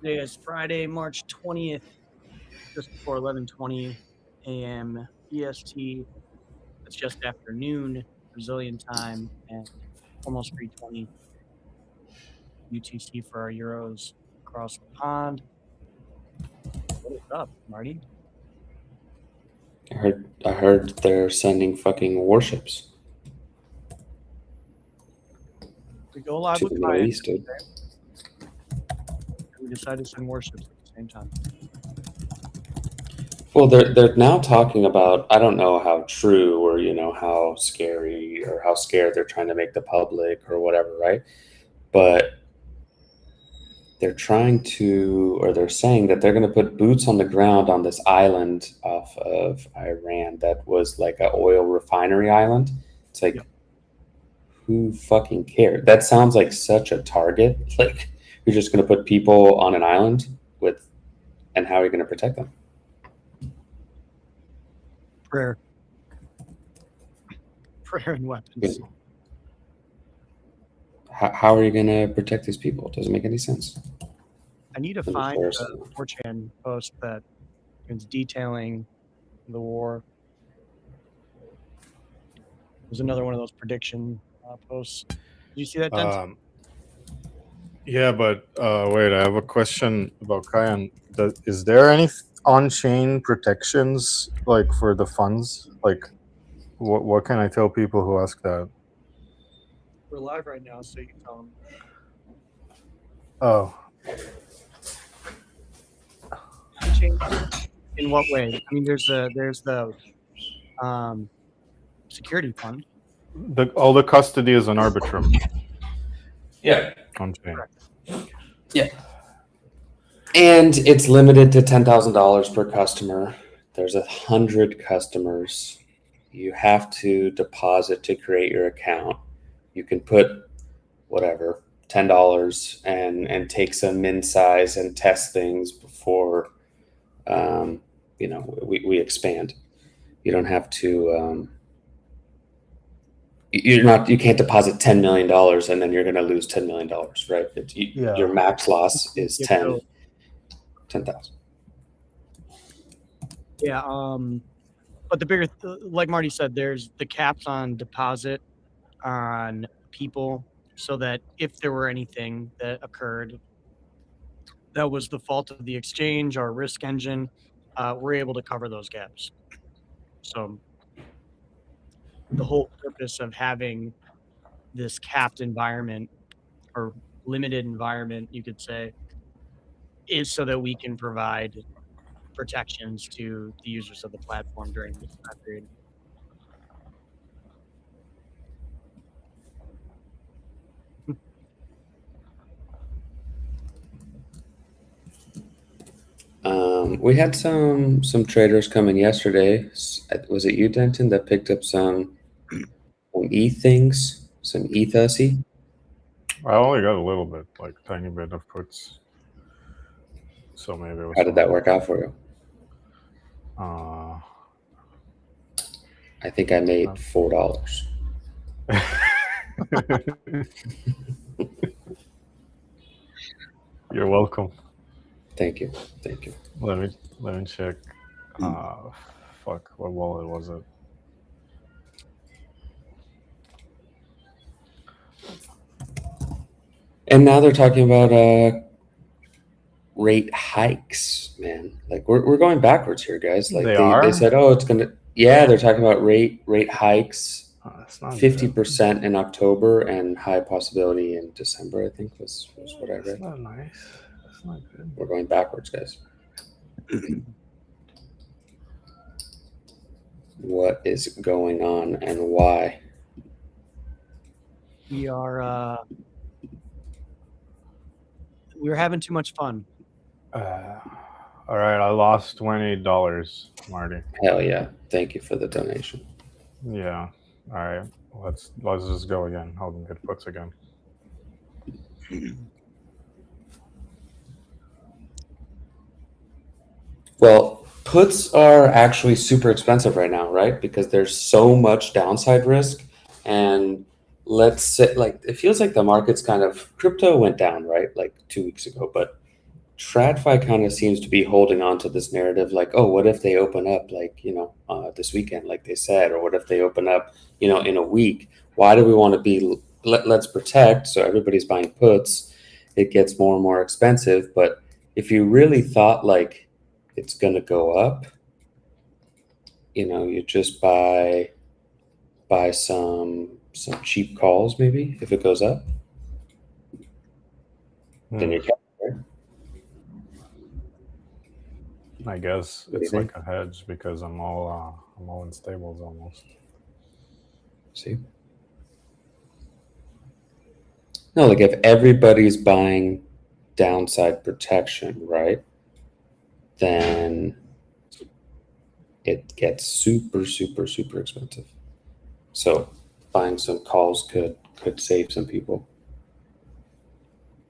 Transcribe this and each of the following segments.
Today is Friday, March 20th, just before 11:20 a.m. EST. It's just after noon Brazilian time and almost 3:20 UTC for our Euros across the pond. What is up, Marty? I heard they're sending fucking warships We go live to with the Middle Kyan, East, dude. and we decided to send warships at the same time. Well, they're now talking about, I don't know how true or how scary or how scared they're trying to make the public or whatever, right? But they're trying to, or they're saying that they're going to put boots on the ground on this island off of Iran that was like a oil refinery island. It's like, Yep. who fucking cared? That sounds like such a target. Like, you're just going to put people on an island with, and how are you going to protect them? Prayer. Prayer and weapons. How are you going to protect these people? It doesn't make any sense. I need to Let me find share the some. 4chan post that is detailing the war. There's another one of those prediction posts. Did you see that, Dent? Yeah, but wait, I have a question about Kyan. Is there any on-chain protections like for the funds? Like, what can I tell people who ask that? We're live right now, so you can tell them. Oh, In what way? I mean, there's the security fund. all the custody is an Arbitrum Yeah. on-chain. Correct. Yeah. And it's limited to $10,000 per customer. There's 100 customers. You have to deposit to create your account. You can put whatever, $10 and take some min size and test things before we expand. You don't have to you can't deposit $10 million and then you're going to lose $10 million, right? Your max loss is 10,000. Yeah. But the bigger, like Marty said, there's the caps on deposit on people, so that if there were anything that occurred that was the fault of the exchange or risk engine, we're able to cover those gaps. So the whole purpose of having this capped environment or limited environment, you could say, is so that we can provide protections to the users of the platform during this time period. We had some traders come in yesterday. Was it you, Denton, that picked up some ETH things, some ETHUSy? I only got a little bit, like tiny bit of puts. So maybe it was. How did that work out for you? I think I made $4. You're welcome. Thank you. Let me check. Fuck, what wallet was it? And now they're talking about rate hikes, man. Like we're going backwards here, guys. Like they said, oh, it's gonna. Yeah, they're talking about rate hikes. 50% in October and high possibility in December, I think was what I read. That's not nice. That's not good. We're going backwards, guys. What is going on and why? We're having too much fun. All right, I lost $20, Marty. Hell yeah! Thank you for the donation. Yeah. All right. Let's just go again. Hold on, get puts again. Well, puts are actually super expensive right now, right? Because there's so much downside risk. And let's say, like, it feels like the market's crypto went down, right? Like 2 weeks ago, but TradFi kind of seems to be holding on to this narrative, like, oh, what if they open up, like, this weekend, like they said, or what if they open up, in a week? Why do we want to be? Let's protect. So everybody's buying puts. It gets more and more expensive. But if you really thought like it's gonna go up, you just buy some cheap calls, maybe if it goes up, then you're covered, right? I guess What do you it's like think? a hedge because I'm all in stables almost. See? No, like if everybody's buying downside protection, right? Then it gets super, super, super expensive. So buying some calls could save some people.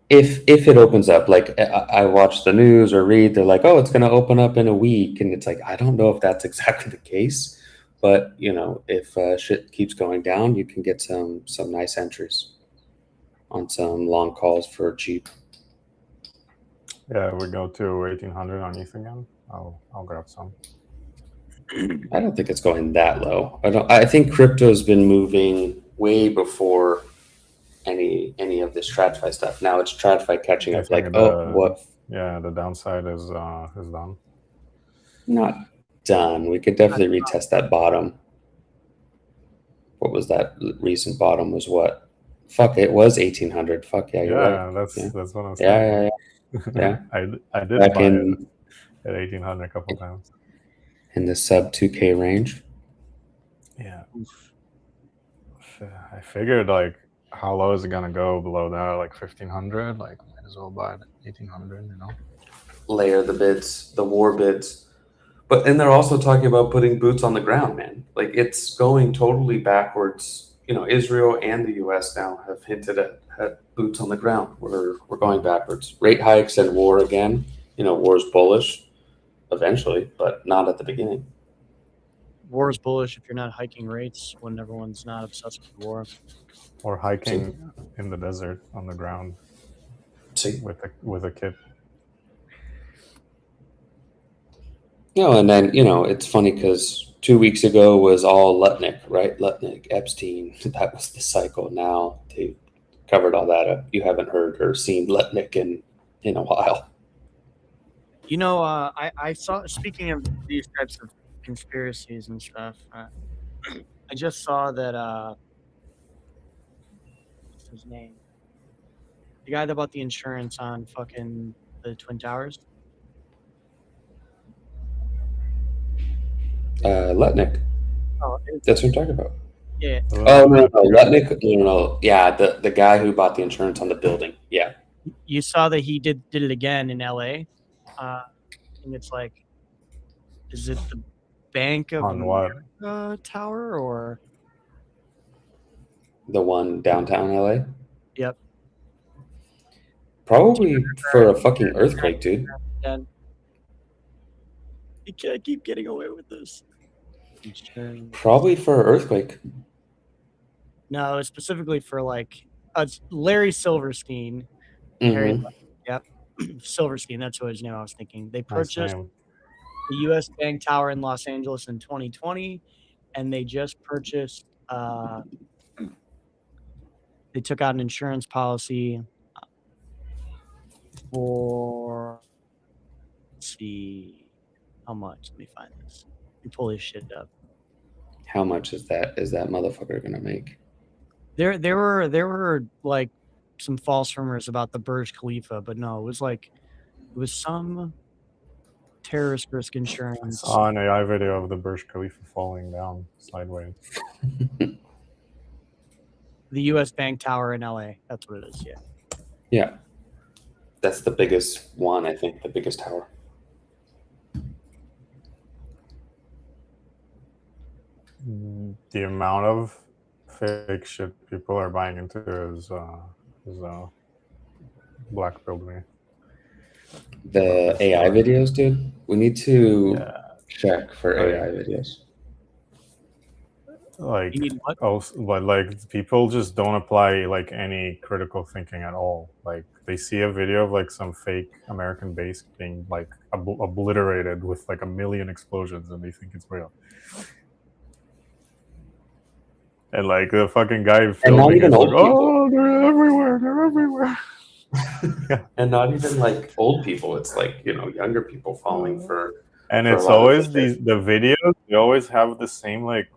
If it opens up, like I watch the news or read, they're like, oh, it's going to open up in a week, and it's like I don't know if that's exactly the case, but if shit keeps going down, you can get some nice entries on some long calls for cheap. Yeah, we go to 1800 on ETH again. I'll grab some. I don't think it's going that low. I think crypto's been moving way before any of this TradFi stuff. Now it's TradFi catching I up. think Like, oh, what? Yeah, the downside is done. Not done. We could definitely retest that bottom. What was that recent bottom? Was what? Fuck, it was 1800. Fuck yeah, you're right. That's what I'm saying. Yeah. I did Back buy it in at 1800 a couple times. in the sub 2K range. Yeah. I figured like how low is it gonna go below that? Like 1500. Like might as well buy it at 1800. Layer the bids, the war bids. But and they're also talking about putting boots on the ground, man. Like it's going totally backwards. Israel and the U.S. now have hinted at boots on the ground. We're going backwards. Rate hikes and war again. War's bullish eventually, but not at the beginning. War is bullish if you're not hiking rates when everyone's not obsessed with war. Or hiking in the desert on the ground with a kit. And then it's funny because 2 weeks ago was all Lutnick, right? Lutnick, Epstein. That was the cycle. Now they covered all that up. You haven't heard or seen Lutnick in a while. I saw. Speaking of these types of conspiracies and stuff, I just saw that. What's his name? The guy that bought the insurance on fucking the Twin Towers. Lutnick. Oh, That's what I'm talking about. yeah. Oh no, Lutnick. No. Yeah, the guy who bought the insurance on the building. Yeah. You saw that he did it again in LA. And it's like, is it the Bank of America tower or the one downtown LA? Yep. Probably for a fucking earthquake, dude. You can't keep getting away with this. Probably for an earthquake. No, it's specifically for like Larry Silverstein. Mm-hmm. Yep. Silverstein, that's what his name I was thinking. They purchased the U.S. Bank Tower in Los Angeles in 2020, and they just purchased they took out an insurance policy for, let's see, how much? Let me find this. Let me pull this shit up. How much is that motherfucker gonna make? There were like some false rumors about the Burj Khalifa, but no, it was some terrorist risk insurance. I saw an AI video of the Burj Khalifa falling down sideways. The U.S. Bank Tower in LA. That's what it is. Yeah. Yeah. That's the biggest one, I think, the biggest tower. The amount of fake shit people are buying into is black pilled me. The AI videos, dude. We need to check for AI videos. Like, but like people just don't apply like any critical thinking at all. Like they see a video of like some fake American base being like obliterated with like 1 million explosions, and they think it's real. And like the fucking guy filming even is like, old people. "Oh, they're everywhere! They're everywhere!" And not even like old people. It's like, you know, younger people falling for. And For a it's lot of always the the videos. They always have the same like,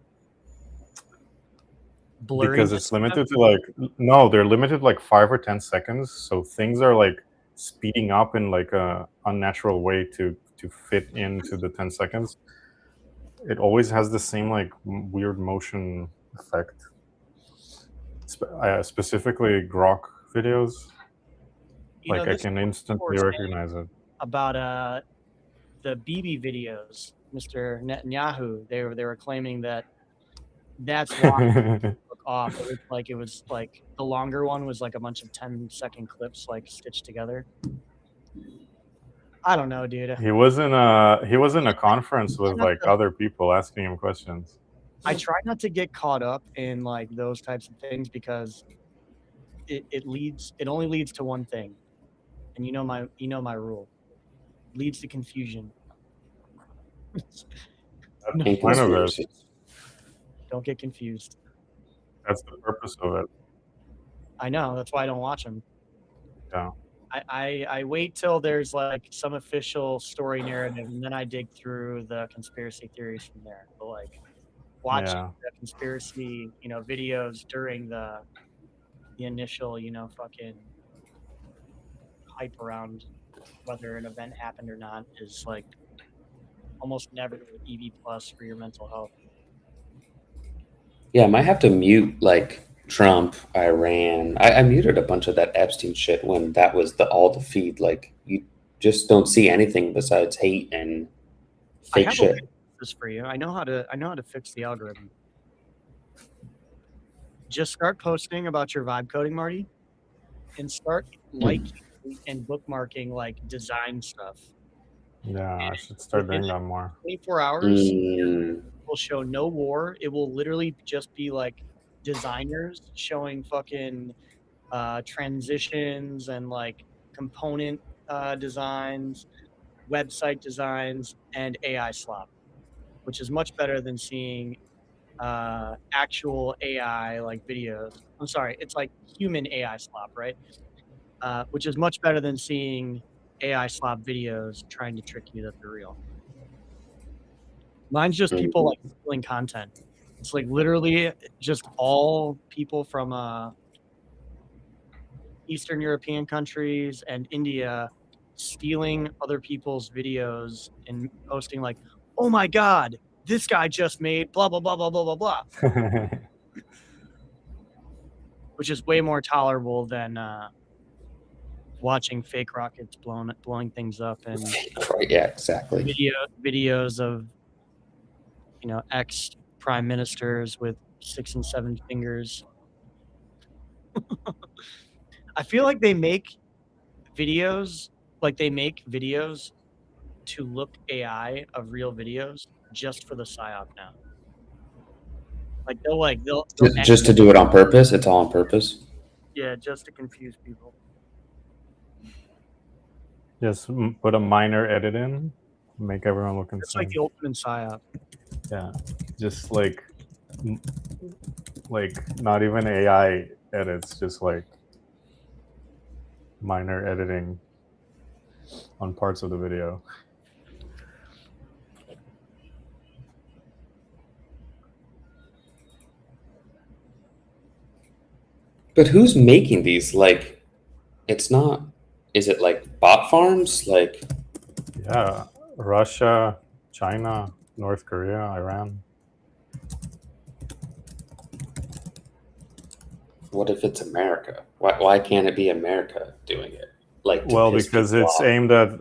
Blurry. because it's limited to like, no, they're limited to like 5 or 10 seconds. So things are like speeding up in like a unnatural way to fit into the 10 seconds. It always has the same like weird motion effect. Specifically Grok videos. You know, Like I this can is instantly what we're saying recognize it. about the BB videos, Mr. Netanyahu. They were claiming that that's why it took off. It was like the longer one was like a bunch of 10-second clips like stitched together. I don't know, dude. He was in a conference with like other people asking him questions. I try not to get caught up in like those types of things because it only leads to one thing. And you know my rule. Leads to confusion. No, And Point of it. conspiracies. don't get confused. That's the purpose of it. I know, that's why I don't watch them. Yeah. I wait till there's like some official story narrative, and then I dig through the conspiracy theories from there. But like watching the conspiracy, videos during the initial, fucking hype around whether an event happened or not is like almost never EV plus for your mental health. Yeah, I might have to mute like Trump, Iran. I muted a bunch of that Epstein shit when that was all the feed. Like you just don't see anything besides hate and fake I shit. have this for you. I know how to fix the algorithm. Just start posting about your vibe coding, Marty, and start liking and bookmarking like design stuff. Yeah, I should start doing that more. 24 hours Mm. will show no war. It will literally just be like designers showing fucking transitions and like component designs, website designs, and AI slop, which is much better than seeing actual AI like videos. I'm sorry, it's like human AI slop, right? Which is much better than seeing AI slop videos trying to trick you that they're real. Mine's just people like stealing content. It's like literally just all people from Eastern European countries and India stealing other people's videos and posting like, "Oh my God, this guy just made blah blah blah blah blah blah blah," which is way more tolerable than watching fake rockets blowing things up and Yeah, exactly. videos of ex prime ministers with 6 and 7 fingers. I feel like they make videos to look AI of real videos just for the psyop now. Like they'll Just to do it on purpose. It's all on purpose. Yeah, just to confuse people. Just put a minor edit in, make everyone look insane. It's like the ultimate psyop. Yeah, just like not even AI edits, just like minor editing on parts of the video. But who's making these? Like, it's not. Is it like bot farms? Like, yeah, Russia, China, North Korea, Iran. what if it's America? Why can't it be America doing it? Like, well, because it's aimed at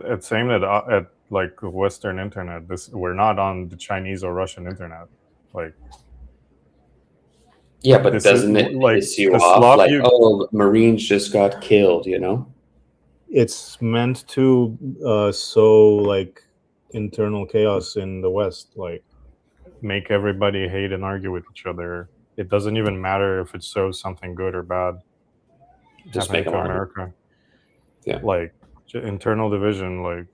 like Western internet. We're not on the Chinese or Russian internet. Like, yeah, but doesn't it piss you off? Like, oh, Marines just got killed. It's meant to sow like internal chaos in the West, like make everybody hate and argue with each other. It doesn't even matter if it shows something good or bad. Just make them America. Yeah. Like internal division, like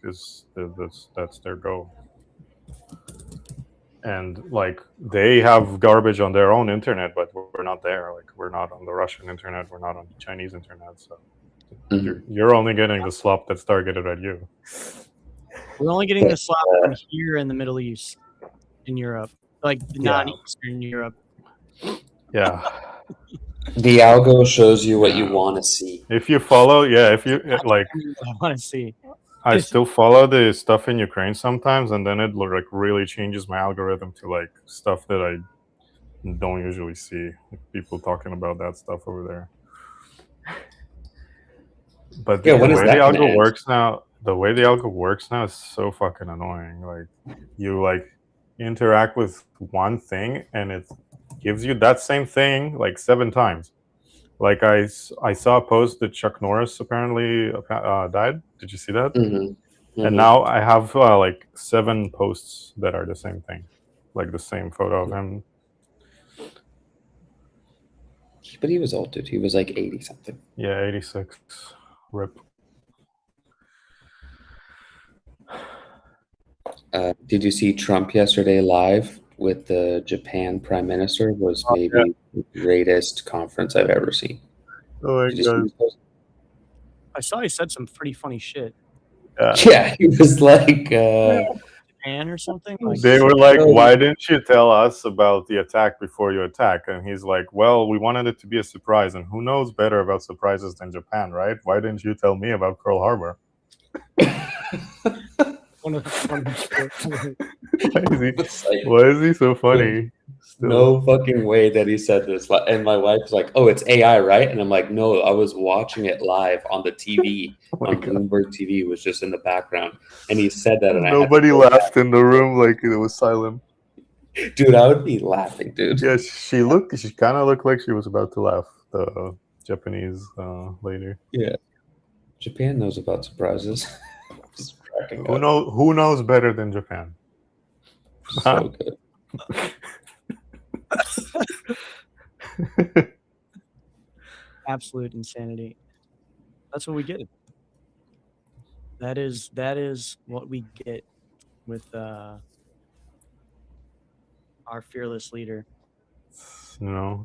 that's their goal. And like they have garbage on their own internet, but we're not there. Like we're not on the Russian internet, we're not on the Chinese internet. So you're only getting the slop that's targeted at you. We're only getting the slop from here in the Middle East, in Europe, like non-Eastern Europe. Yeah. The algo shows you what you want to see. If you follow, if you like, I want to see. I still follow the stuff in Ukraine sometimes, and then it like really changes my algorithm to like stuff that I don't usually see. Like people talking about that stuff over there. But the way the algo works now, is so fucking annoying. Like you like interact with one thing, and it gives you that same thing like 7 times. Like I saw a post that Chuck Norris apparently died. Did you see that? And now I have like 7 posts that are the same thing, like the same photo of him. But he was old, dude. He was like 80 something. Yeah, 86. Rip. Did you see Trump yesterday live with the Japan Prime Minister? Was maybe the greatest conference I've ever seen. Oh my God. I saw he said some pretty funny shit. Yeah, he was like Japan or something. Like, they were like, "Why didn't you tell us about the attack before you attack?" And he's like, "Well, we wanted it to be a surprise, and who knows better about surprises than Japan, right? Why didn't you tell me about Pearl Harbor?" Why is he so funny? Still. No fucking way that he said this. And my wife's like, "Oh, it's AI, right?" And I'm like, "No, I was watching it live on the TV, on Bloomberg TV, was just in the background." And he said that, and nobody laughed in the room. Like it was silent. Dude, I would be laughing, dude. Yeah, she kind of looked like she was about to laugh. The Japanese lady. Yeah, Japan knows about surprises. Who knows better than Japan? So good. Absolute insanity. That's what we get. That is what we get with our fearless leader. No,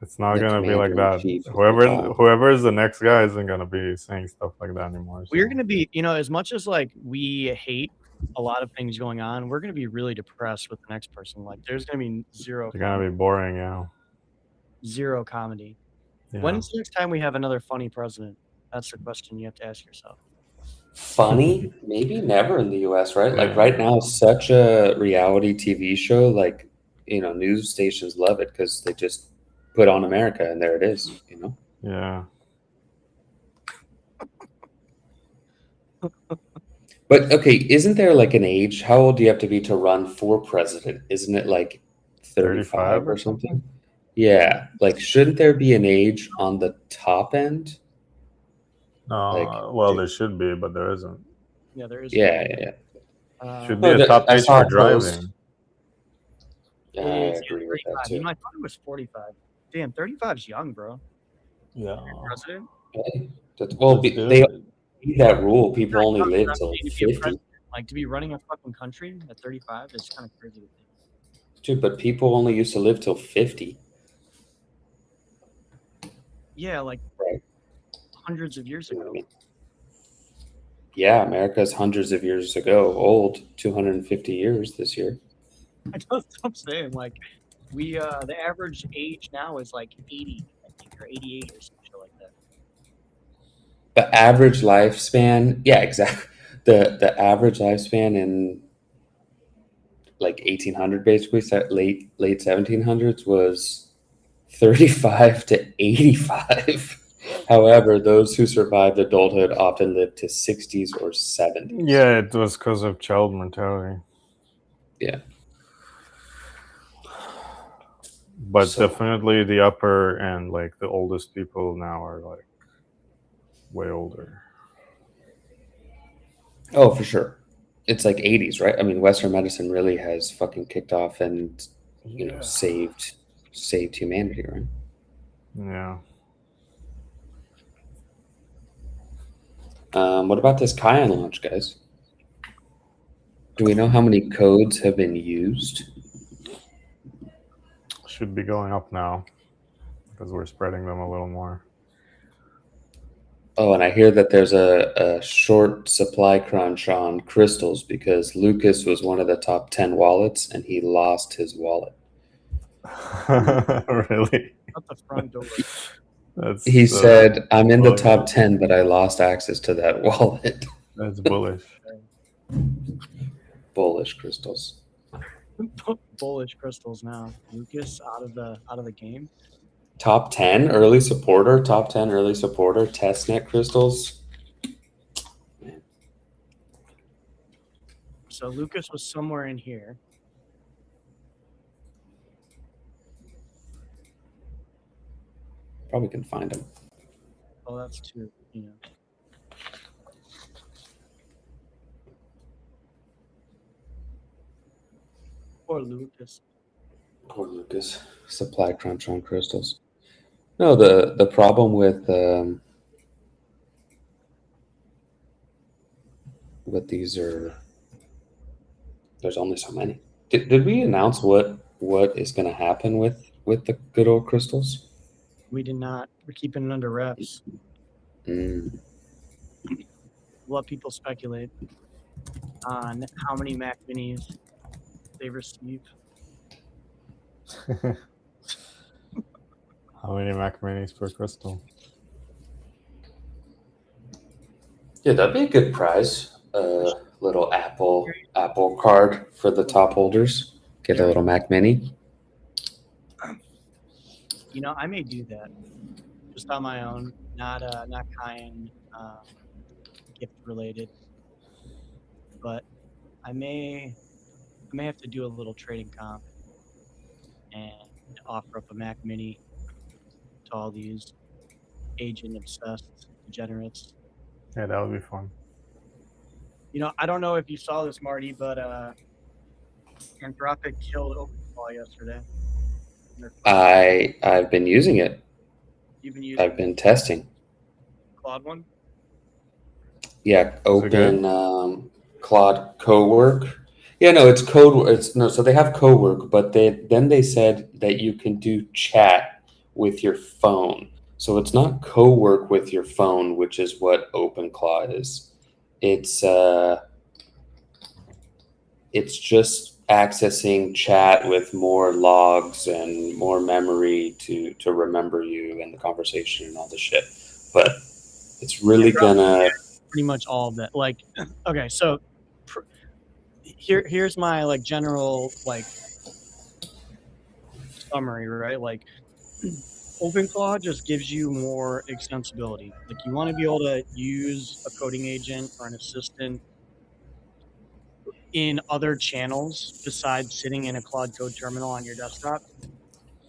it's not gonna be like that. Whoever is the next guy isn't gonna be saying stuff like that anymore. So. We're gonna be, as much as like we hate a lot of things going on, we're gonna be really depressed with the next person. Like there's gonna be zero. It's gonna be boring, yeah. Zero comedy. Yeah. When's the next time we have another funny president? That's the question you have to ask yourself. Funny? Maybe never in the US, right? Like right now, such a reality TV show, like, news stations love it because they just put on America and there it is, Yeah. But okay, isn't there like an age? How old do you have to be to run for president? Isn't it like 35 or something? Yeah. Like, shouldn't there be an age on the top end? Well, there should be, but there isn't. Yeah, there is. Yeah. Should be a top age for driving. Yeah, I agree with that too. I thought it was 45. Damn, 35 is young, bro. Yeah. President? Well, they need that rule. People only live till 50. Like, to be running a fucking country at 35 is kind of crazy to think. Dude, but people only used to live till 50. Yeah, like hundreds of years ago. Yeah, America's hundreds of years ago old. 250 years this year. That's what I'm saying. Like, we the average age now is like 80, I think, or 88 or something like that. The average lifespan, yeah, exactly. The average lifespan in like 1800, basically late 1700s, was 35 to 85. However, those who survived adulthood often lived to 60s or 70s. Yeah, it was because of child mortality. Yeah. But definitely the upper and like the oldest people now are like way older. Oh, for sure. It's like 80s, right? I mean, Western medicine really has fucking kicked off and, saved humanity, right? Yeah. What about this Kyan launch, guys? Do we know how many codes have been used? Should be going up now because we're spreading them a little more. Oh, and I hear that there's a short supply crunch on crystals because Lucas was one of the top 10 wallets and he lost his wallet. Really? Out the front door. That's He said, I'm in the bullish. top 10, but I lost access to that wallet. That's bullish. Bullish crystals. Bullish crystals now. Lucas out of the game. Top 10 early supporter, testnet crystals. So Lucas was somewhere in here. Probably can find him. Oh, that's too, Poor Lucas. Poor Lucas. Supply crunch on crystals. No, the problem with these are there's only so many. Did we announce what is going to happen with the good old crystals? We did not. We're keeping it under wraps. Mm. Let people speculate on how many Mac Minis they receive. How many Mac Minis per crystal? Yeah, that'd be a good prize. Little Apple card for the top holders. Get a little Mac Mini. I may do that just on my own, not Kyan gift related, but I may have to do a little trading comp and offer up a Mac Mini to all these agent obsessed degenerates. Yeah, that would be fun. I don't know if you saw this, Marty, but Anthropic killed OpenClaw yesterday. I've been using it. You've been using I've been testing. Claude one? Yeah, Open Claude Cowork. Yeah, no, it's code. So they have Cowork, but they said that you can do chat with your phone. So it's not Cowork with your phone, which is what OpenClaw is. It's just accessing chat with more logs and more memory to remember you and the conversation and all the shit. But it's really gonna pretty much all of that. Like, okay, so here's my general summary, right? Like, OpenClaw just gives you more extensibility. Like, you want to be able to use a coding agent or an assistant in other channels besides sitting in a Claude Code terminal on your desktop.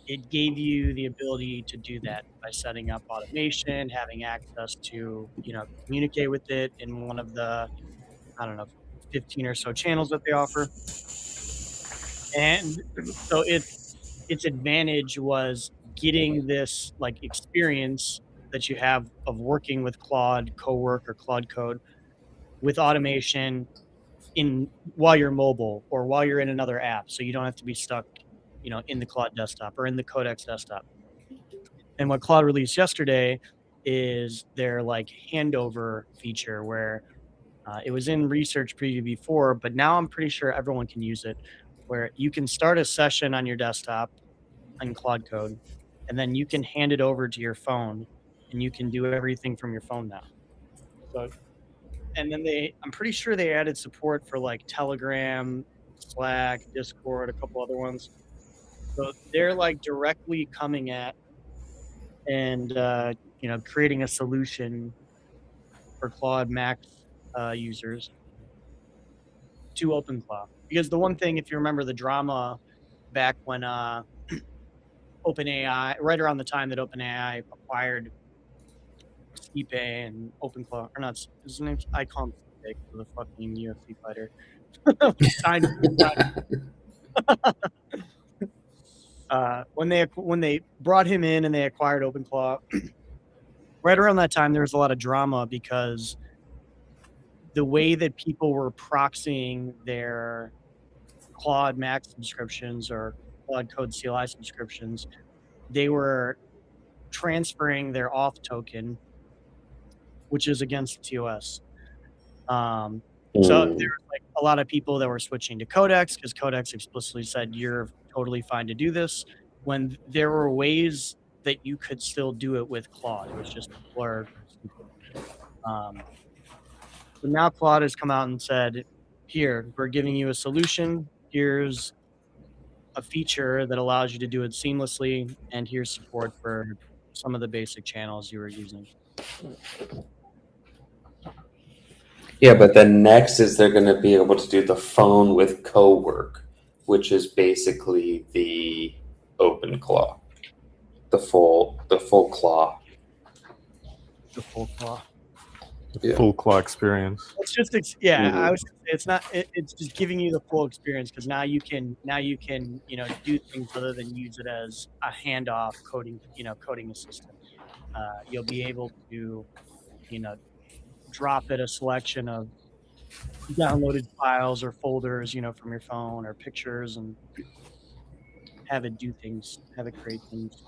It gave you the ability to do that by setting up automation, having access to, communicate with it in one of the, 15 or so channels that they offer. And so its advantage was getting this experience that you have of working with Claude Cowork or Claude Code with automation while you're mobile or while you're in another app, so you don't have to be stuck in the Claude desktop or in the Codex desktop. And what Claude released yesterday is their handover feature where it was in research preview before, but now I'm pretty sure everyone can use it, where you can start a session on your desktop in Claude Code, and then you can hand it over to your phone, and you can do everything from your phone now. So, and then I'm pretty sure they added support for Telegram, Slack, Discord, a couple other ones. So they're directly coming at and creating a solution for Claude Max users to OpenClaw. Because the one thing, if you remember the drama back when OpenAI, right around the time that OpenAI acquired Stipe and OpenClaw, or not, his name's, I call him Stipe, the fucking UFC fighter. When they brought him in and they acquired OpenClaw, right around that time there was a lot of drama because the way that people were proxying their Claude Max subscriptions or Claude Code CLI subscriptions, they were transferring their auth token, which is against TOS. So there's like a lot of people that were switching to Codex because Codex explicitly said you're totally fine to do this, when there were ways that you could still do it with Claude. It was just people are stupid. So now Claude has come out and said, here, we're giving you a solution. Here's a feature that allows you to do it seamlessly, and here's support for some of the basic channels you were using. Yeah, but then next is they're going to be able to do the phone with co-work, which is basically the open claw, the full claw. The full claw. Yeah. Full claw experience. It's just I was it's not it's just giving you the full experience, because now you can do things other than use it as a handoff coding assistant. You'll be able to drop it a selection of downloaded files or folders from your phone or pictures, and have it do things, have it create things.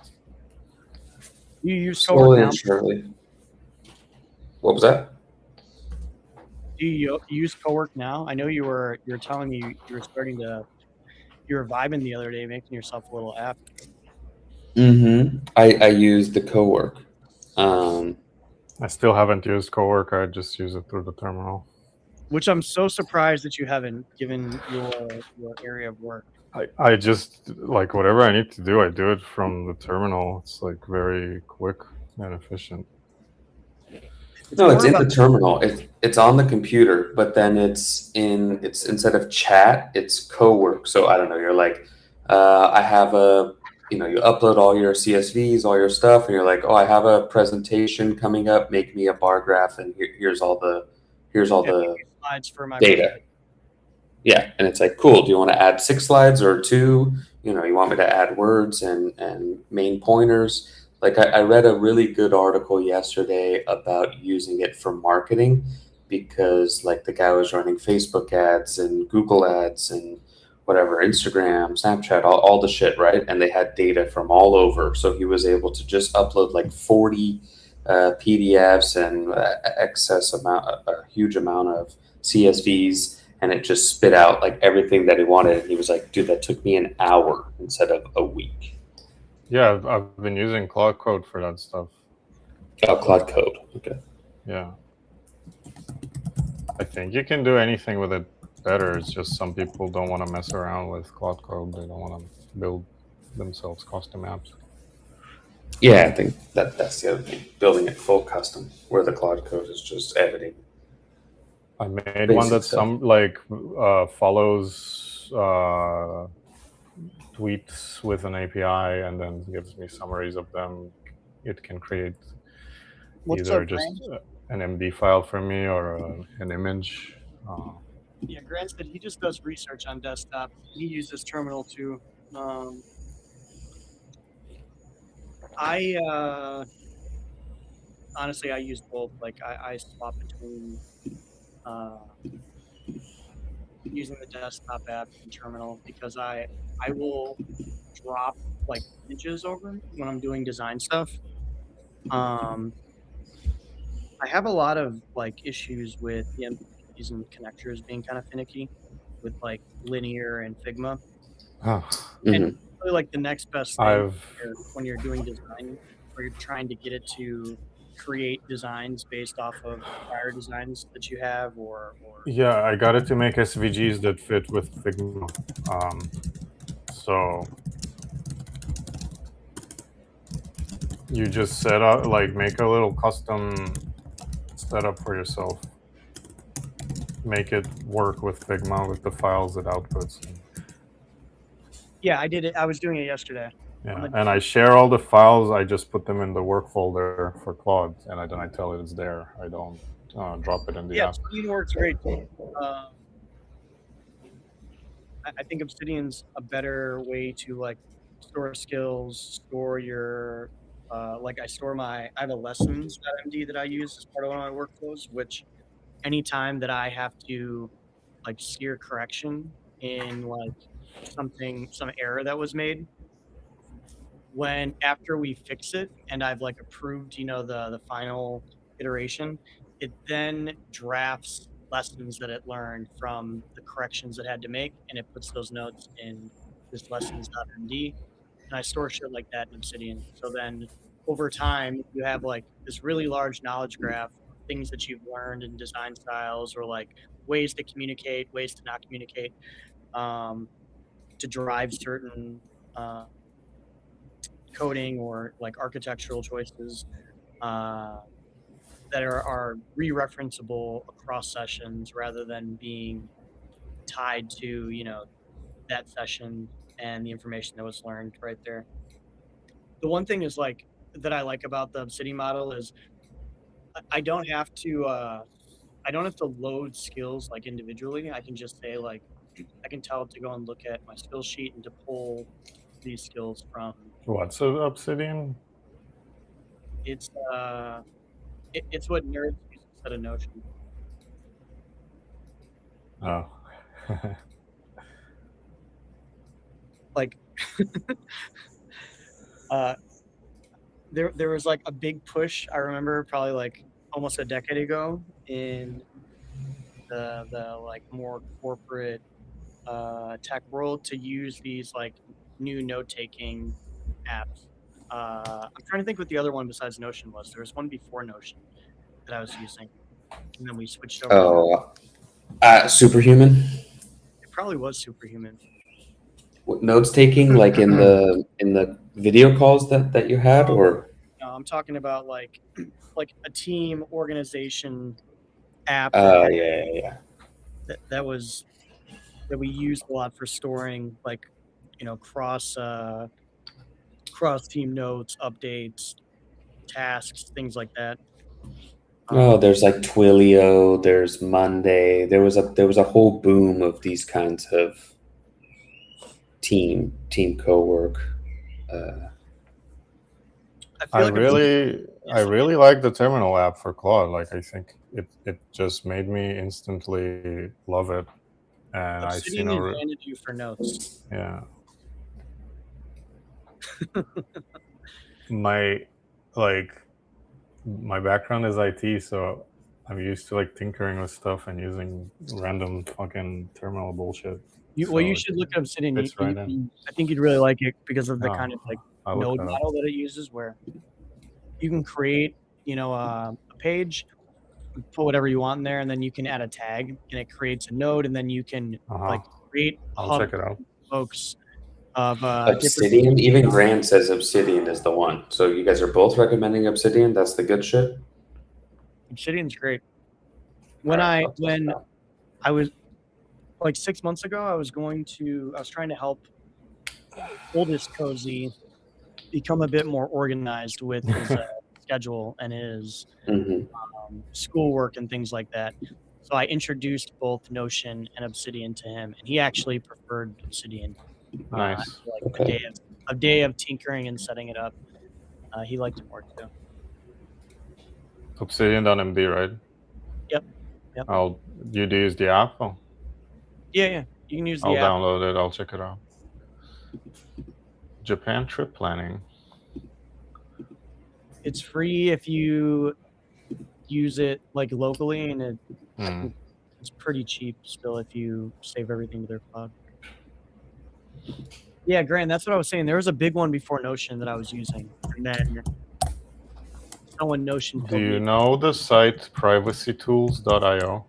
You use Cowork Slowly now? and surely. What was that? Do you use Cowork now? I know you were telling me you were vibing the other day, making yourself a little app. I use the co-work. I still haven't used Cowork. I just use it through the terminal. Which I'm so surprised that you haven't, given your area of work. I just, like, whatever I need to do, I do it from the terminal. It's like very quick and efficient. No, it's in the terminal. It's on the computer, but then it's instead of chat, it's co-work. So I don't know. You're like, I have you upload all your CSVs, all your stuff, and you're like, oh, I have a presentation coming up. Make me a bar graph, and here's all the slides for my data. Yeah, and it's like, cool. Do you want to add 6 slides or 2? You want me to add words and main pointers? Like I read a really good article yesterday about using it for marketing, because like the guy was running Facebook ads and Google ads and whatever, Instagram, Snapchat, all the shit, right? And they had data from all over. So he was able to just upload like 40 PDFs and a huge amount of CSVs, and it just spit out like everything that he wanted. And he was like, dude, that took me an hour instead of a week. Yeah, I've been using Claude Code for that stuff. Oh, Claude Code. Okay. Yeah. I think you can do anything with it better. It's just some people don't want to mess around with Claude Code. They don't want to build themselves custom apps. Yeah, I think that's the other thing. Building it full custom, where the Claude Code is just editing. I made one that follows tweets with an API and then gives me summaries of them. It can create either just an MD file for me or an image. Yeah, Grant said he just does research on desktop. He uses terminal too. Honestly, I use both. Like I swap between using the desktop app and terminal, because I will drop like images over when I'm doing design stuff. I have a lot of like issues with the MVPs and connectors being kind of finicky with like Linear and Figma. And really, like the next best thing when you're doing design, where you're trying to get it to create designs based off of prior designs that you have, or yeah, I got it to make SVGs that fit with Figma. So you just set up, like, make a little custom setup for yourself. Make it work with Figma with the files it outputs. Yeah, I did it. I was doing it yesterday. Yeah, and I share all the files. I just put them in the work folder for Claude, and then I tell it it's there. I don't drop it in the app. Obsidian works great. I think Obsidian's a better way to like store skills, store your I have a lessons.md that I use as part of one of my workflows, which anytime that I have to like steer correction in like some error that was made, when after we fix it and I've like approved, the final iteration, it then drafts lessons that it learned from the corrections it had to make, and it puts those notes in this lessons.md, and I store shit like that in Obsidian. So then over time, you have like this really large knowledge graph of things that you've learned in design styles or like ways to communicate, ways to not communicate, um, to drive certain uh, coding or like architectural choices uh, that are re-referenceable across sessions rather than being tied to that session and the information that was learned right there. The one thing is like that I like about the Obsidian model is I don't have to load skills like individually. I can just say like I can tell it to go and look at my skill sheet and to pull these skills from. What's Obsidian? It's it's what nerds use instead of Notion. Oh. Like there was like a big push, I remember probably like almost a decade ago in the like more corporate tech world to use these like new note-taking apps. I'm trying to think what the other one besides Notion was. There was one before Notion that I was using, and then we switched over to Notion. Superhuman. It probably was Superhuman. What, notes taking, like in the video calls that you had, or No, I'm talking about like a team organization app yeah. that was that we used a lot for storing like cross team notes, updates, tasks, things like that. Oh, there's like Twilio, there's Monday. There was a whole boom of these kinds of team co-work. I feel like really like the terminal app for Claude. Like, I think it just made me instantly love it, and I see Obsidian no advantage you for notes. yeah. my my background is IT, so I'm used to like tinkering with stuff and using random fucking terminal bullshit. Well, you should look at Obsidian. Fits right in. I think you'd really like it because of the Oh, kind of like I'll look node that up. model that it uses, where you can create, a page, put whatever you want in there, and then you can add a tag, and it creates a node, and then you can like create I'll hub check it out. folks of Obsidian. Even Grant says Obsidian is the one. So you guys are both recommending Obsidian. That's the good shit. Obsidian's great. When Right, I was like 6 months ago, I was trying to help oldest Cozy become a bit more organized with his schedule and his schoolwork and things like that. So I introduced both Notion and Obsidian to him, and he actually preferred Obsidian. Nice. Like a day of tinkering and setting it up, he liked it more too. Obsidian.md, right? Yep. You use the app? Oh. Yeah. You can use the I'll app. download it. I'll check it out. Japan trip planning. It's free if you use it like locally, and it's pretty cheap still if you save everything to their cloud. Yeah, Grant, that's what I was saying. There was a big one before Notion that I was using, and then someone Notion. Do you know the site privacytools.io?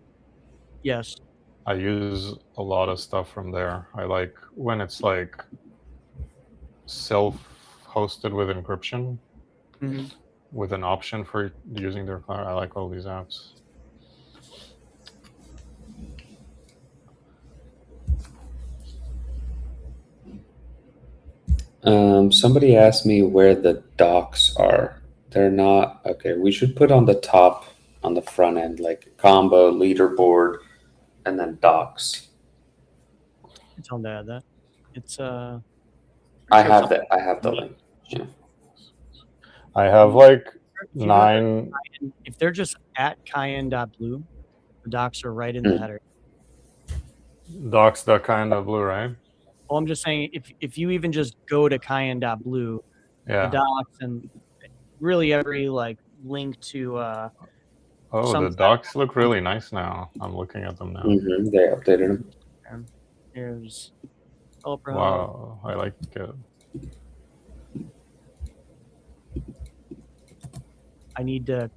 Yes. I use a lot of stuff from there. I like when it's like self-hosted with encryption, with an option for using their cloud. I like all these apps. Somebody asked me where the docs are. They're not okay. We should put on the top, on the front end, like combo, leaderboard, and then docs. Tell them to add that. It's I have that. I have the link. Yeah. I have like 9. If they're just at Kyan.blue, The docks are right in the header. Docs.Kyan.blue, right? Well, I'm just saying, if you even just go to Kyan.blue, Yeah. the docs and really every like link to Oh, some the docs look really nice now. I'm looking at them now. Mm-hmm. They updated them. Here's developer hub. Wow, I like it. I need to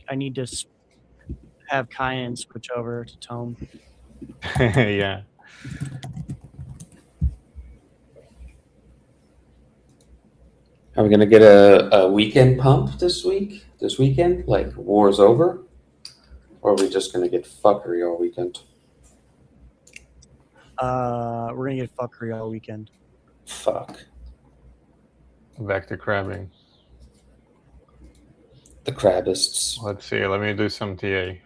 have Kyan switch over to Tome. Yeah. Are we gonna get a weekend pump this weekend? Like war's over? Or are we just gonna get fuckery all weekend? We're gonna get fuckery all weekend. Fuck. Back to crabbing. The crabbists. Let's see. Let me do some TA.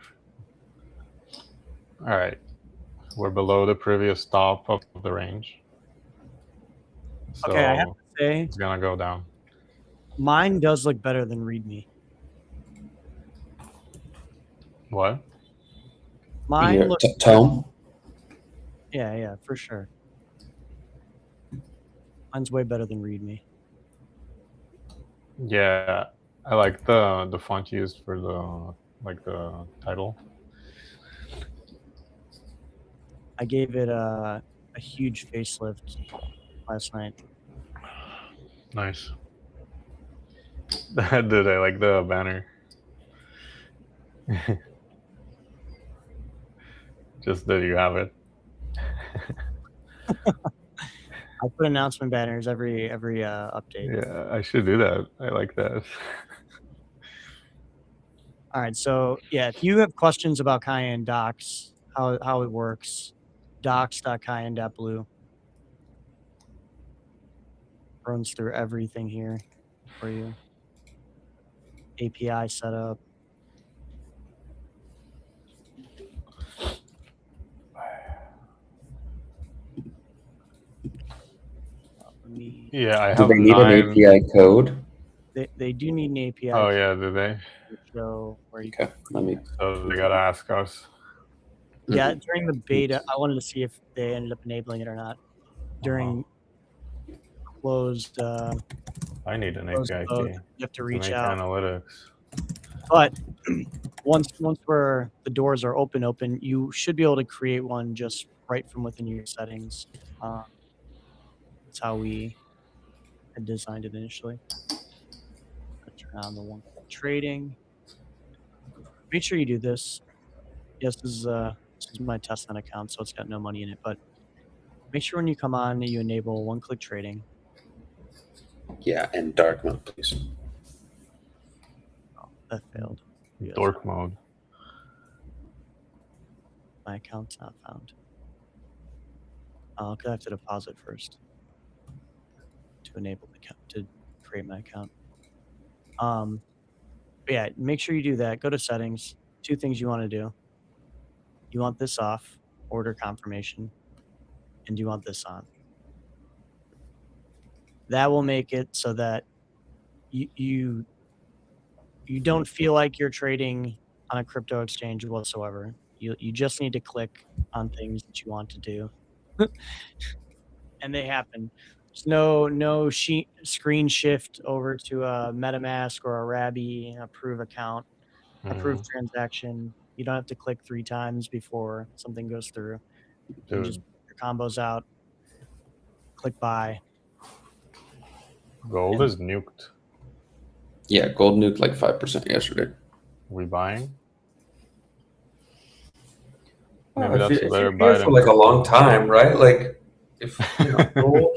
All right. We're below the previous top of the range. So Okay, I have to say, it's gonna go down. mine does look better than README. What? Mine looks Tome? Yeah, for sure. Mine's way better than README. Yeah, I like the font used for the title. I gave it a huge facelift last night. Nice. Did I like the banner? Just that you have it. I put announcement banners every update. Yeah, I should do that. I like that. All right, so yeah, if you have questions about Kyan docs, how it works, docs.kyan.blue runs through everything here for you. API setup. Yeah, I Do have they need an API code? They do need an API. Oh yeah, do they? Show where you Okay, let me. So they gotta ask us. Yeah, during the beta, I wanted to see if they ended up enabling it or not. During closed, I need an closed API code, key you have to to reach make out. analytics. But once the doors are open, you should be able to create one just right from within your settings. That's how we had designed it initially. Turn on the one trading. Make sure you do this. Yes, this is my testnet account, so it's got no money in it. But make sure when you come on, you enable one-click trading. Yeah, and dark mode, please. Oh, that failed. Dork mode. My account's not found. I'll have to deposit first to enable the account, to create my account. But yeah, make sure you do that. Go to settings. 2 things you want to do. You want this off, order confirmation, and you want this on. That will make it so that you don't feel like you're trading on a crypto exchange whatsoever. You just need to click on things that you want to do, and they happen. There's no screen shift over to a MetaMask or a Rabby approve account, approve transaction. You don't have to click 3 times before something goes through. You just put your combos out, click buy. Gold is nuked. Yeah, gold nuked like 5% yesterday. We buying? Well, Maybe that's a better if buy you're here than for like a crypto. long time, right? Like if gold.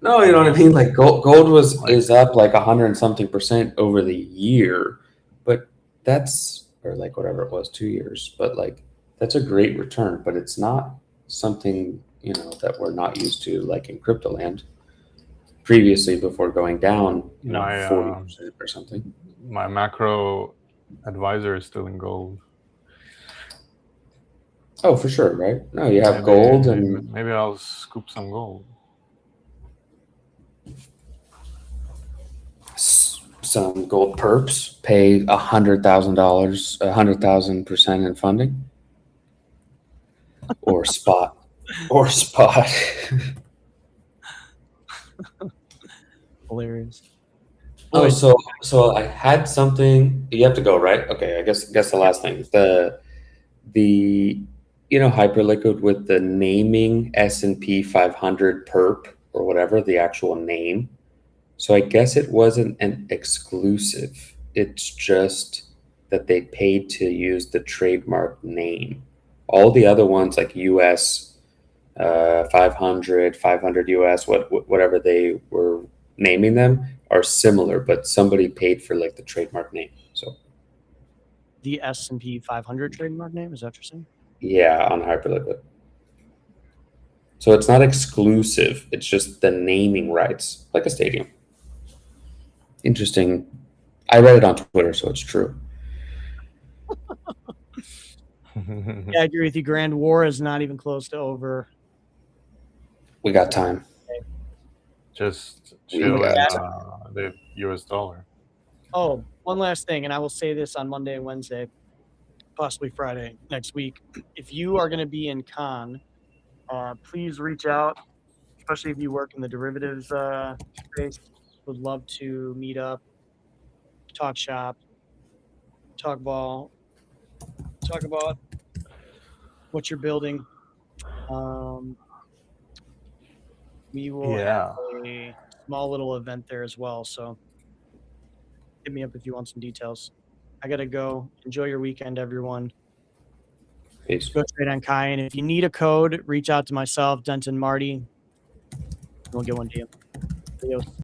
No, you know what I mean. Like gold is up like 100 and something percent over the year, but that's or like whatever it was 2 years. But like that's a great return, but it's not something that we're not used to like in crypto land. Previously, before going down, 40% or something. My macro advisor is still in gold. Oh, for sure, right? No, you have gold and maybe I'll scoop some gold. Some gold perps, pay $100,000, 100,000% in funding. or spot. Or spot. Hilarious. Oh, Boys, so I had something. You have to go, right? Okay, I guess the last thing. The Hyperliquid with the naming S&P 500 perp or whatever, the actual name. So I guess it wasn't an exclusive. It's just that they paid to use the trademark name. All the other ones like US 500, 500 US, whatever they were naming them are similar, but somebody paid for like the trademark name. So the S&P 500 trademark name, is that what you're saying? yeah, on Hyperliquid. So it's not exclusive. It's just the naming rights, like a stadium. Interesting. I read it on Twitter, so it's true. Yeah, I agree with you. Grand War is not even close to over. We got time. Just We chill in got the US dollar. Oh, one last thing, and I will say this on Monday and Wednesday, possibly Friday next week. If you are going to be in Kyan, please reach out, especially if you work in the derivatives space. Would love to meet up, talk shop, talk ball, talk about what you're building. We will have a small little event there as well. So hit me up if you want some details. I got to go. Enjoy your weekend, everyone. Peace. Go trade on Kyan. If you need a code, reach out to myself, Denton Marty. We'll get one to you. Adios.